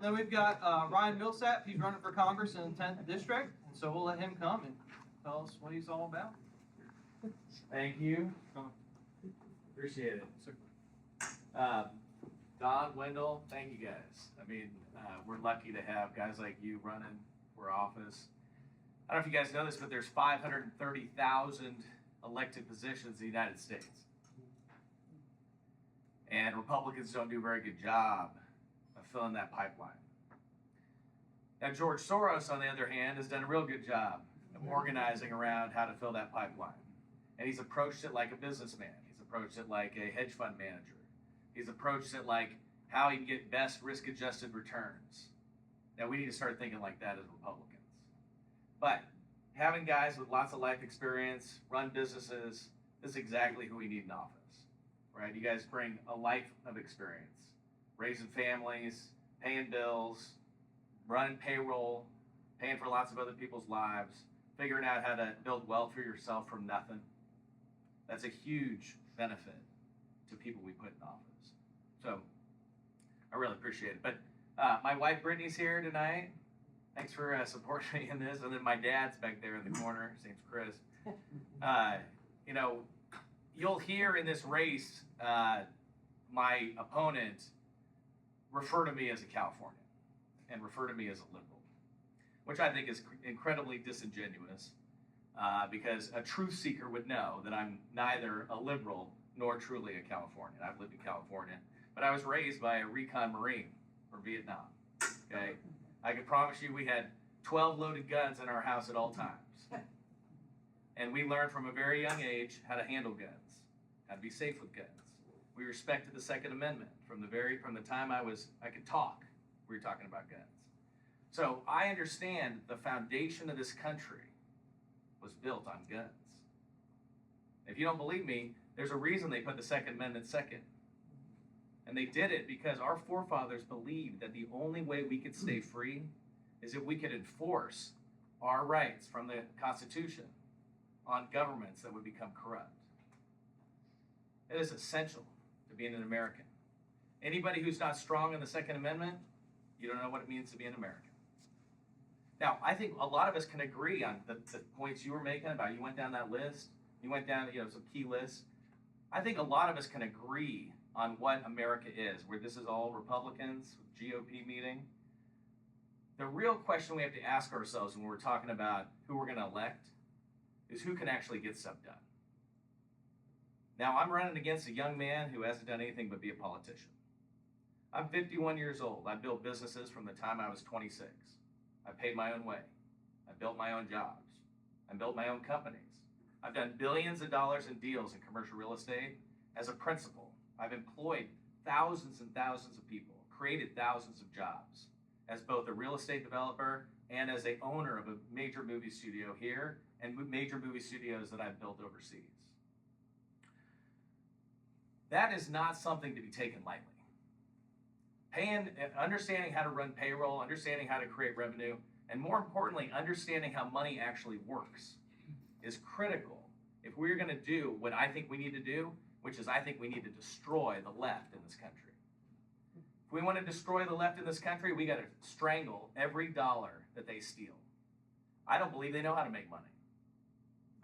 Then we've got RyanMillsap. He's running for Congress in the 10th District, and so we'll let him come and tell us what he's all about. Thank you. Appreciate it. Don, Wendell, thank you guys. I mean, we're lucky to have guys like you running for office. I don't know if you guys know this, but there's 530,000 elected positions in the United States. And Republicans don't do a very good job of filling that pipeline. Now, George Soros, on the other hand, has done a real good job of organizing around how to fill that pipeline. And he's approached it like a businessman. He's approached it like a hedge fund manager. He's approached it like how he can get best risk-adjusted returns. Now, we need to start thinking like that as Republicans. But having guys with lots of life experience, run businesses, this is exactly who we need in office, right? You guys bring a life of experience, raising families, paying bills, running payroll, paying for lots of other people's lives, figuring out how to build wealth for yourself from nothing. That's a huge benefit to people we put in office. So I really appreciate it. But my wife Brittany's here tonight. Thanks for supporting me in this. And then my dad's back there in the corner. His name's Chris. You know, you'll hear in this race my opponent refer to me as a Californian and refer to me as a liberal, which I think is incredibly disingenuous because a truth seeker would know that I'm neither a liberal nor truly a Californian. I've lived in California, but I was raised by a recon Marine from Vietnam, okay? I can promise you we had 12 loaded guns in our house at all times. And we learned from a very young age how to handle guns, how to be safe with guns. We respected the Second Amendment from the time I could talk. We were talking about guns. So I understand the foundation of this country was built on guns. If you don't believe me, there's a reason they put the Second Amendment second. And they did it because our forefathers believed that the only way we could stay free is if we could enforce our rights from the Constitution on governments that would become corrupt. It is essential to being an American. Anybody who's not strong in the Second Amendment, you don't know what it means to be an American. Now, I think a lot of us can agree on the points you were making about, you went down that list, you went down, some key lists. I think a lot of us can agree on what America is, where this is all Republicans, GOP meeting. The real question we have to ask ourselves when we're talking about who we're going to elect is who can actually get stuff done. Now, I'm running against a young man who hasn't done anything but be a politician. I'm 51 years old. I built businesses from the time I was 26. I paid my own way. I built my own jobs. I built my own companies. I've done billions of dollars in deals in commercial real estate as a principal. I've employed thousands and thousands of people, created thousands of jobs as both a real estate developer and as the owner of a major movie studio here and major movie studios that I've built overseas. That is not something to be taken lightly. Understanding how to run payroll, understanding how to create revenue, and more importantly, understanding how money actually works is critical if we're going to do what I think we need to do, which is I think we need to destroy the left in this country. If we want to destroy the left in this country, we got to strangle every dollar that they steal. I don't believe they know how to make money.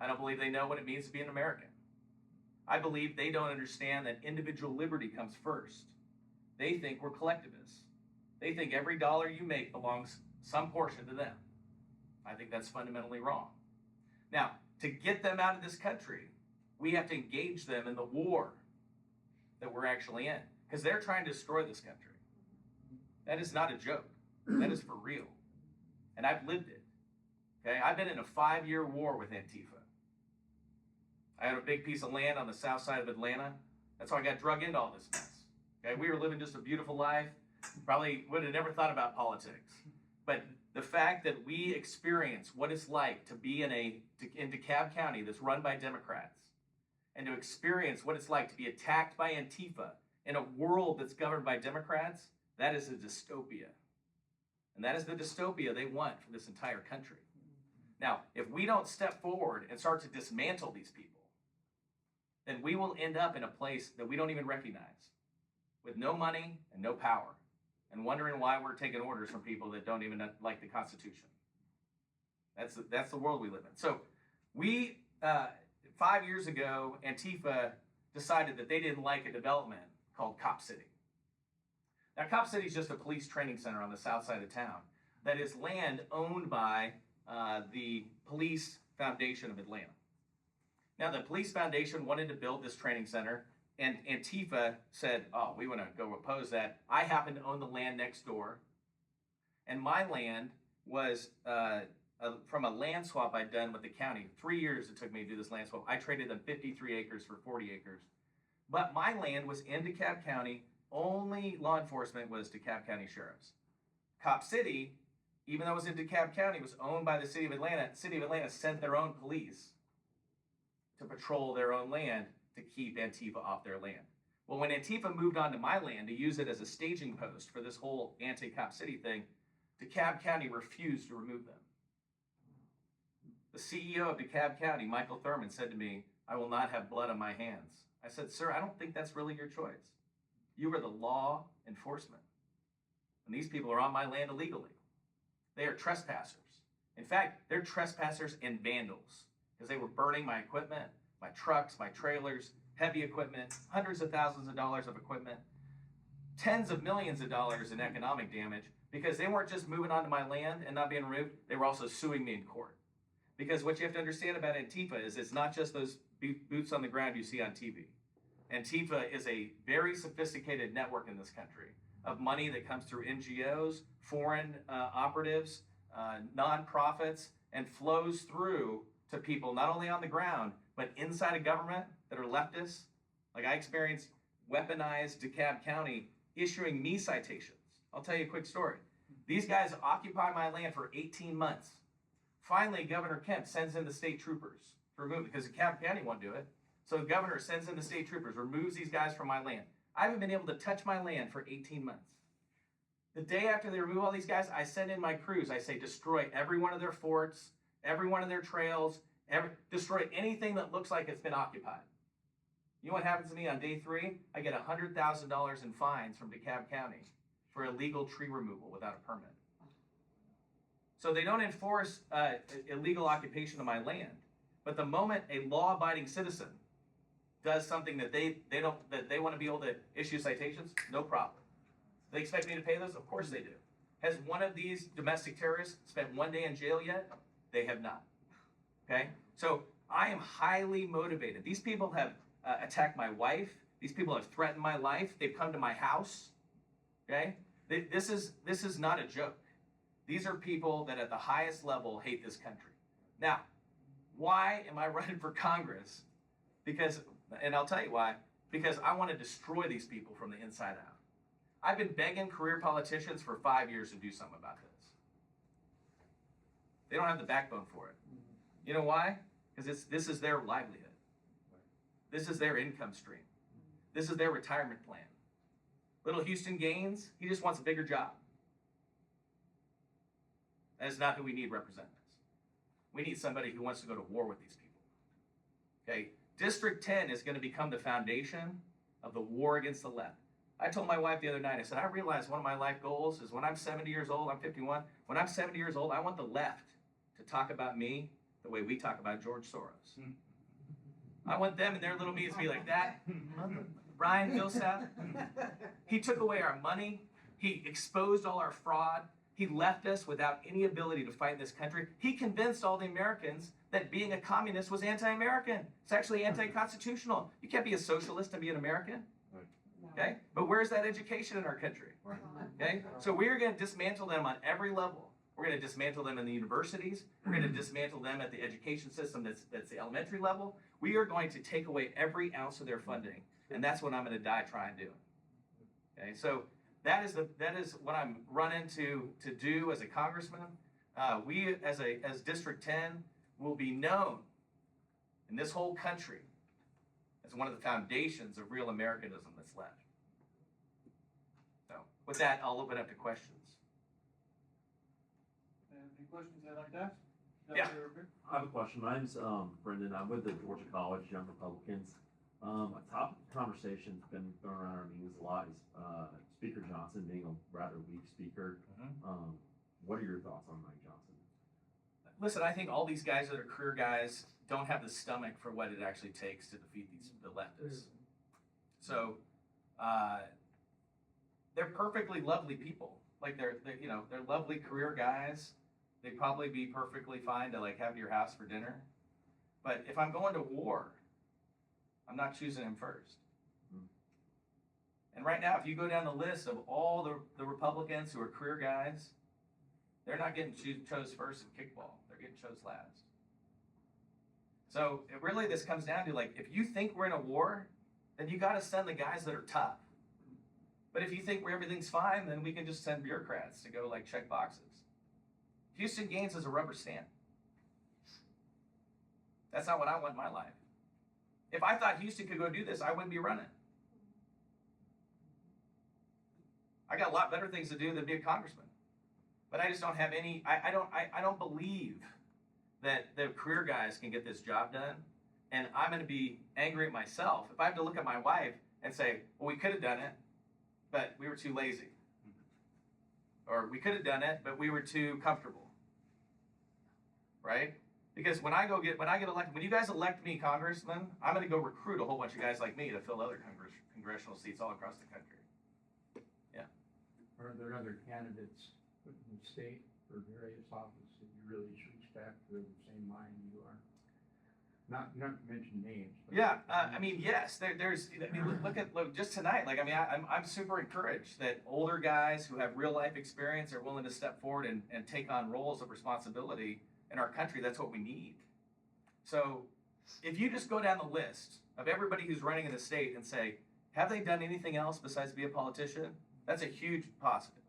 I don't believe they know what it means to be an American. I believe they don't understand that individual liberty comes first. They think we're collectivists. They think every dollar you make belongs some portion to them. I think that's fundamentally wrong. Now, to get them out of this country, we have to engage them in the war that we're actually in, because they're trying to destroy this country. That is not a joke. That is for real. And I've lived it. Okay, I've been in a 5-year war with Antifa. I had a big piece of land on the south side of Atlanta. That's how I got drug into all this mess. Okay, we were living just a beautiful life. Probably would have never thought about politics. But the fact that we experience what it's like to be in DeKalb County that's run by Democrats, and to experience what it's like to be attacked by Antifa in a world that's governed by Democrats, that is a dystopia. And that is the dystopia they want for this entire country. Now, if we don't step forward and start to dismantle these people, then we will end up in a place that we don't even recognize, with no money and no power. and wondering why we're taking orders from people that don't even like the Constitution. That's the world we live in. So we, 5 years ago, Antifa decided that they didn't like a development called Cop City. Now, Cop City is just a police training center on the south side of town that is land owned by the Police Foundation of Atlanta. Now, the Police Foundation wanted to build this training center, and Antifa said, oh, we want to go oppose that. I happen to own the land next door, and my land was from a land swap I'd done with the county. 3 years it took me to do this land swap. I traded them 53 acres for 40 acres. But my land was in DeKalb County. Only law enforcement was DeKalb County sheriffs. Cop City, even though it was in DeKalb County, was owned by the city of Atlanta. The city of Atlanta sent their own police to patrol their own land to keep Antifa off their land. Well, when Antifa moved onto my land to use it as a staging post for this whole anti-Cop City thing, DeKalb County refused to remove them. The CEO of DeKalb County, Michael Thurman, said to me, I will not have blood on my hands. I said, sir, I don't think that's really your choice. You are the law enforcement. And these people are on my land illegally. They are trespassers. In fact, they're trespassers and vandals because they were burning my equipment, my trucks, my trailers, heavy equipment, hundreds of thousands of dollars of equipment, tens of millions of dollars in economic damage because they weren't just moving onto my land and not being removed, they were also suing me in court. Because what you have to understand about Antifa is it's not just those boots on the ground you see on TV. Antifa is a very sophisticated network in this country of money that comes through NGOs, foreign operatives, nonprofits, and flows through to people not only on the ground, but inside of government that are leftists. Like I experienced weaponized DeKalb County issuing me citations. I'll tell you a quick story. These guys occupy my land for 18 months. Finally, Governor Kemp sends in the state troopers to remove it because DeKalb County won't do it. So the governor sends in the state troopers, removes these guys from my land. I haven't been able to touch my land for 18 months. The day after they remove all these guys, I send in my crews. I say, destroy every one of their forts, every one of their trails, destroy anything that looks like it's been occupied. You know what happens to me on day 3? I get $100,000 in fines from DeKalb County for illegal tree removal without a permit. So they don't enforce illegal occupation of my land. But the moment a law-abiding citizen does something that they want to be able to issue citations, no problem. They expect me to pay those? Of course they do. Has one of these domestic terrorists spent 1 day in jail yet? They have not. Okay? So I am highly motivated. These people have attacked my wife. These people have threatened my life. They've come to my house. Okay? This is not a joke. These are people that at the highest level hate this country. Now, why am I running for Congress? Because, and I'll tell you why, because I want to destroy these people from the inside out. I've been begging career politicians for 5 years to do something about this. They don't have the backbone for it. You know why? Because this is their livelihood. This is their income stream. This is their retirement plan. Little Houston Gaines, he just wants a bigger job. That is not who we need represent us. We need somebody who wants to go to war with these people. Okay? District 10 is going to become the foundation of the war against the left. I told my wife the other night, I said, I realized one of my life goals is when I'm 70 years old, I'm 51, when I'm 70 years old, I want the left to talk about me the way we talk about George Soros. I want them and their little meetings to be like that. RyanMillsap, he took away our money. He exposed all our fraud. He left us without any ability to fight in this country. He convinced all the Americans that being a communist was anti-American. It's actually anti-constitutional. You can't be a socialist and be an American. Okay? But where's that education in our country? Okay? So we are going to dismantle them on every level. We're going to dismantle them in the universities. We're going to dismantle them at the education system that's the elementary level. We are going to take away every ounce of their funding. And that's what I'm going to die trying to do. Okay? So that is what I'm running to do as a congressman. We, as District 10, will be known in this whole country as one of the foundations of real Americanism that's left. So with that, I'll open up to questions. Any questions I'd like to ask? Yeah. I have a question. My name's Brendan. I'm with the Georgia College Young Republicans. A top conversation's been thrown around our meetings a lot is Speaker Johnson being a rather weak speaker. What are your thoughts on Mike Johnson? Listen, I think all these guys that are career guys don't have the stomach for what it actually takes to defeat the leftists. So they're perfectly lovely people. Like they're lovely career guys. They'd probably be perfectly fine to like have at your house for dinner. But if I'm going to war, I'm not choosing him first. And right now, if you go down the list of all the Republicans who are career guys, they're not getting chose first in kickball. They're getting chose last. So this comes down to like, if you think we're in a war, then you got to send the guys that are tough. But if you think everything's fine, then we can just send bureaucrats to go like check boxes. Houston Gaines is a rubber stamp. That's not what I want in my life. If I thought Houston could go do this, I wouldn't be running. I got a lot better things to do than be a congressman. But I just don't have any, I don't believe that the career guys can get this job done. And I'm going to be angry at myself if I have to look at my wife and say, well, we could have done it, but we were too lazy. Or we could have done it, but we were too comfortable. Right? Because when I get elected, when you guys elect me congressman, I'm going to go recruit a whole bunch of guys like me to fill other congressional seats all across the country. Yeah. Are there other candidates in the state for various offices that you really should expect who are the same mind you are? Not to mention names. But Yeah, I mean, yes. Look, just tonight. Like, I mean, I'm super encouraged that older guys who have real life experience are willing to step forward and take on roles of responsibility in our country. That's what we need. So if you just go down the list of everybody who's running in the state and say, have they done anything else besides be a politician? That's a huge positive.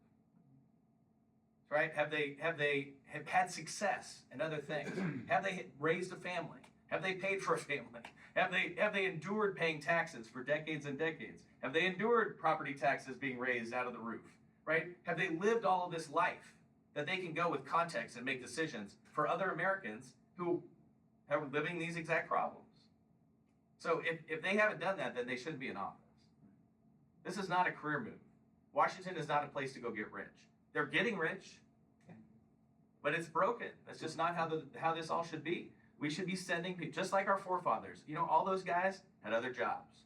Right? Have they had success in other things? Have they raised a family? Have they paid for a family? Have they endured paying taxes for decades and decades? Have they endured property taxes being raised out of the roof? Right? Have they lived all of this life that they can go with context and make decisions for other Americans who are living these exact problems? So if they haven't done that, then they shouldn't be in office. This is not a career move. Washington is not a place to go get rich. They're getting rich, but it's broken. That's just not how this all should be. We should be sending people, just like our forefathers. You know, all those guys had other jobs.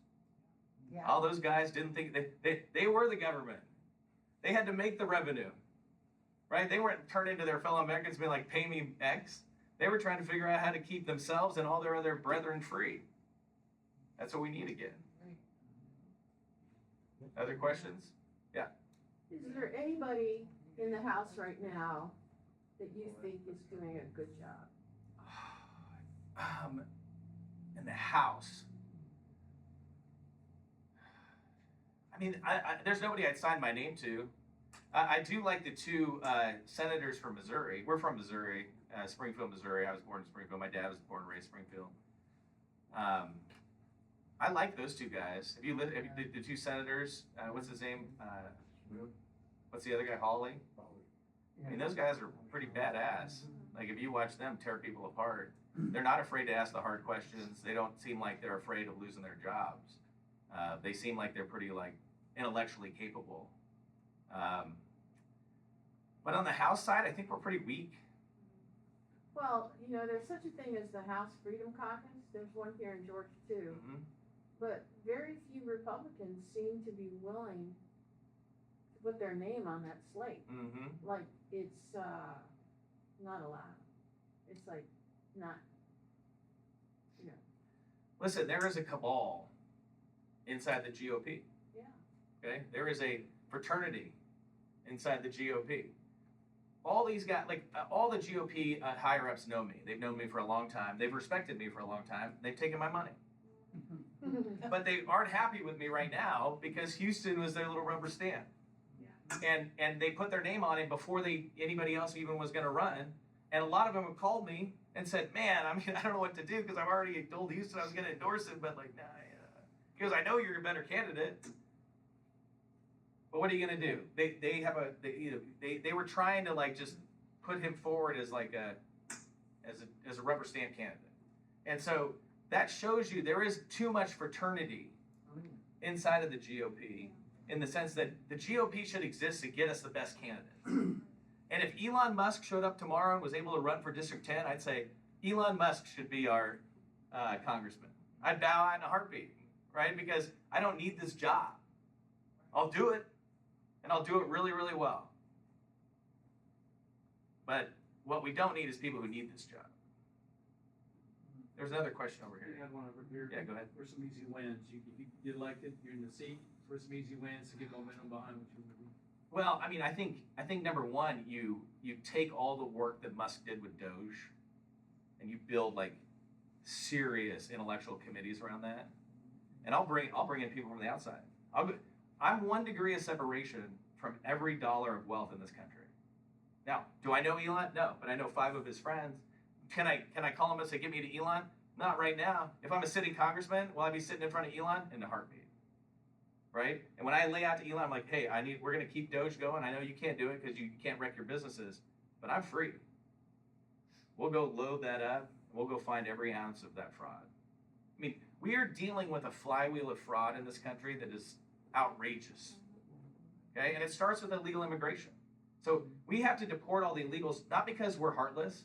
Yeah. All those guys didn't think, they were the government. They had to make the revenue, right? They weren't turning to their fellow Americans being like, pay me X. They were trying to figure out how to keep themselves and all their other brethren free. That's what we need again. Other questions? Yeah. Is there anybody in the House right now that you think is doing a good job? In the House. I mean, there's nobody I'd sign my name to. I do like the two senators from Missouri. We're from Missouri, Springfield, Missouri. I was born in Springfield. My dad was born and raised in Springfield. I like those two guys. The two senators, what's his name? What's the other guy, Hawley? I mean, those guys are pretty badass. Like, if you watch them tear people apart, they're not afraid to ask the hard questions. They don't seem like they're afraid of losing their jobs. They seem like they're pretty, like, intellectually capable. But on the House side, I think we're pretty weak. Well, you know, there's such a thing as the House Freedom Caucus. There's one here in Georgia, too. Mm-hmm. But very few Republicans seem to be willing to put their name on that slate. Mm-hmm. Like, it's not allowed. It's like, not, you know. Listen, there is a cabal inside the GOP. Yeah. Okay? There is a fraternity inside the GOP. All these guys, like all the GOP higher-ups know me. They've known me for a long time. They've respected me for a long time. They've taken my money. But they aren't happy with me right now because Houston was their little rubber stamp. Yeah. And they put their name on it before anybody else even was going to run. And a lot of them have called me and said, man, I mean, I don't know what to do because I've already told Houston I was going to endorse him, but like, nah, because I know you're a better candidate. But what are you going to do? They were trying to like just put him forward as like as a rubber stamp candidate. And so that shows you there is too much fraternity inside of the GOP, in the sense that the GOP should exist to get us the best candidates. And if Elon Musk showed up tomorrow and was able to run for District 10, I'd say Elon Musk should be our congressman. I'd bow out in a heartbeat, right? Because I don't need this job. I'll do it, and I'll do it really, really well. But what we don't need is people who need this job. There's another question over You here. had one over here. Yeah, go ahead. Where's some easy wins? You get elected, you're in the seat. Where's some easy wins to get momentum behind what you want to do? Well, I mean, I think number one, you take all the work that Musk did with Doge, and you build like serious intellectual committees around that. And I'll bring in people from the outside. I'm 1 degree of separation from every dollar of wealth in this country. Now, do I know Elon? No, but I know 5 of his friends. Can I call him and say, get me to Elon? Not right now. If I'm a sitting congressman, will I be sitting in front of Elon? In a heartbeat. Right? And when I lay out to Elon, I'm like, hey, we're going to keep Doge going. I know you can't do it because you can't wreck your businesses, but I'm free. We'll go load that up. And we'll go find every ounce of that fraud. I mean, we are dealing with a flywheel of fraud in this country that is outrageous. Okay? And it starts with illegal immigration. So we have to deport all the illegals, not because we're heartless,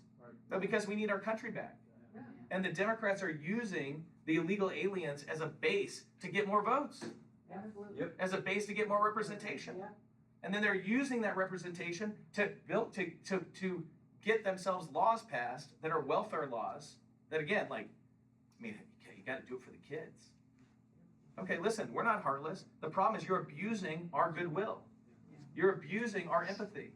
but because we need our country back. And the Democrats are using the illegal aliens as a base to get more votes. Absolutely. Yep. As a base to get more representation. Yeah. And then they're using that representation to get themselves laws passed that are welfare laws that, again, like, I mean, you got to do it for the kids. Okay, listen, we're not heartless. The problem is you're abusing our goodwill. You're abusing our empathy.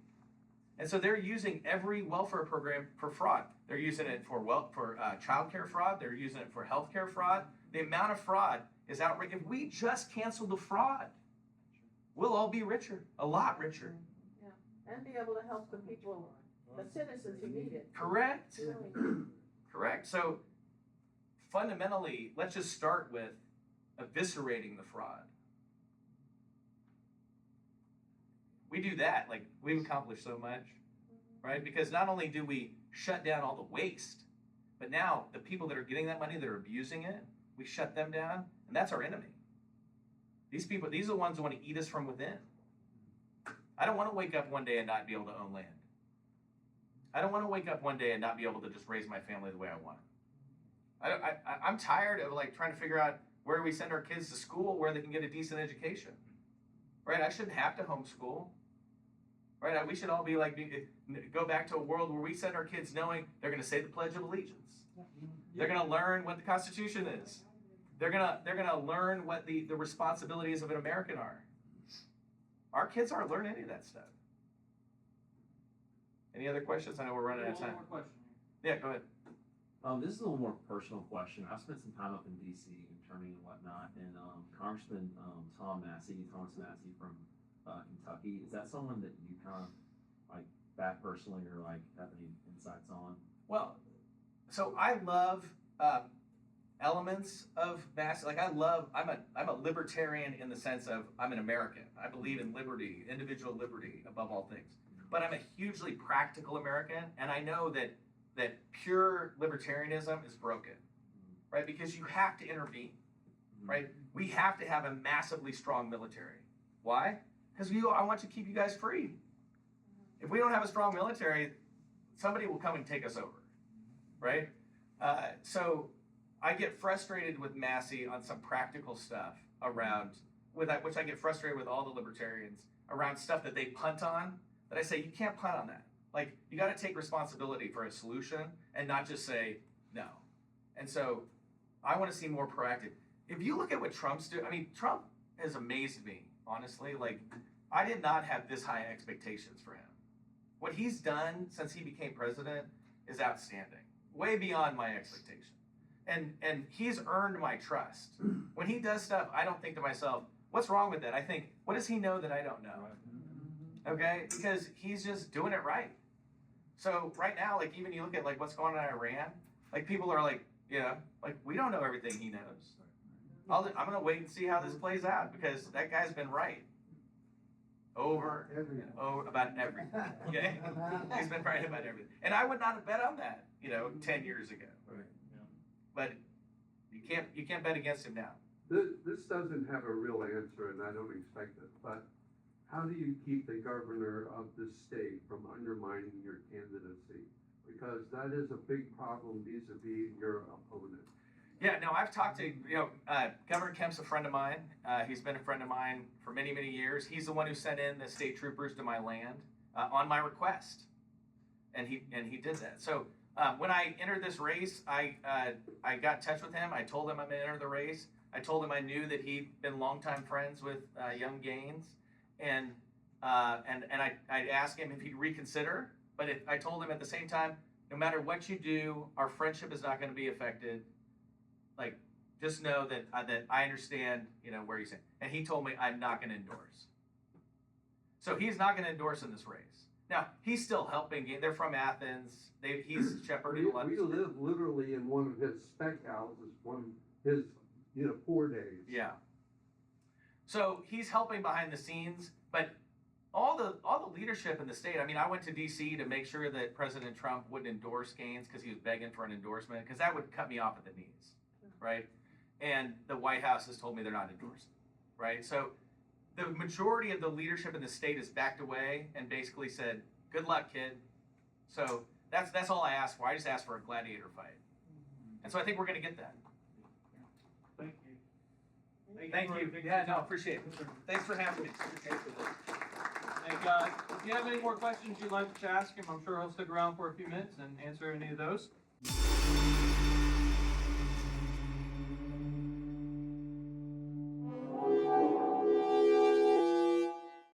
And so they're using every welfare program for fraud. They're using it for child care fraud. They're using it for health care fraud. The amount of fraud is outrageous. If we just cancel the fraud, we'll all be richer, a lot richer. Yeah, and be able to help the people, the citizens who need it. Correct. Really. Correct. So fundamentally, let's just start with eviscerating the fraud. We do that, like, we've accomplished so much, right? Because not only do we shut down all the waste, but now the people that are getting that money, that are abusing it, we shut them down, and that's our enemy. These people, these are the ones who want to eat us from within. I don't want to wake up one day and not be able to own land. I don't want to wake up one day and not be able to just raise my family the way I want. I'm tired of like trying to figure out where we send our kids to school, where they can get a decent education. Right? I shouldn't have to homeschool. Right? We should all be like, go back to a world where we send our kids knowing they're going to say the Pledge of Allegiance. They're going to learn what the Constitution is. They're gonna learn what the responsibilities of an American are. Our kids aren't learning any of that stuff. Any other questions? I know we're running out of time. One more question. Yeah, go ahead. This is a little more personal question. I've spent some time up in DC interning and whatnot, and Congressman Thomas Massey from Kentucky, is that someone that you kind of like back personally or like have any insights on? Well, so I love elements of Massey. Like I'm a libertarian in the sense of I'm an American. I believe in liberty, individual liberty above all things. But I'm a hugely practical American, and I know that pure libertarianism is broken, right? Because you have to intervene, right? We have to have a massively strong military. Why? Because I want to keep you guys free. If we don't have a strong military, somebody will come and take us over, right? So I get frustrated with Massey on some practical stuff around, which I get frustrated with all the libertarians, around stuff that they punt on, that I say, you can't punt on that. Like, you got to take responsibility for a solution and not just say no. And so I want to see more proactive. If you look at what Trump's doing, I mean, Trump has amazed me, honestly. Like, I did not have this high expectations for him. What he's done since he became president is outstanding, way beyond my expectation. And he's earned my trust. When he does stuff, I don't think to myself, what's wrong with that? I think, what does he know that I don't know? Okay, because he's just doing it right. So right now, like even you look at like what's going on in Iran, like people are like, like we don't know everything he knows. I'm gonna wait and see how this plays out because that guy's been right over and over about everything. Okay, he's been right about everything, and I would not have bet on that, 10 years ago. But You can't bet against him now. This doesn't have a real answer, and I don't expect it, but how do you keep the governor of the state from undermining your candidacy? Because that is a big problem vis-a-vis your opponent. Yeah, no, I've talked to, Governor Kemp's a friend of mine. He's been a friend of mine for many, many years. He's the one who sent in the state troopers to my land on my request. And he did that. So when I entered this race, I got in touch with him. I told him I'm gonna enter the race. I told him I knew that he'd been longtime friends with Young Gaines. And I asked him if he'd reconsider. But I told him at the same time, no matter what you do, our friendship is not going to be affected. Like, just know that I understand, where you're saying. And he told me I'm not going to endorse. So he's not going to endorse in this race. Now, he's still helping. They're from Athens. He's shepherded a lot. We live literally in one of his spec houses, one of his, 4 days. Yeah. So he's helping behind the scenes, but all the leadership in the state. I mean, I went to D.C. to make sure that President Trump wouldn't endorse Gaines because he was begging for an endorsement, because that would cut me off at the knees, right? And the White House has told me they're not endorsing, right? So the majority of the leadership in the state has backed away and basically said, "Good luck, kid." So that's all I asked for. I just asked for a gladiator fight, and so I think we're going to get that. Thank you. Thank you. Yeah, no, appreciate it. Thanks for having me. Hey, if you have any more questions you'd like to ask him, I'm sure he'll stick around for a few minutes and answer any of those.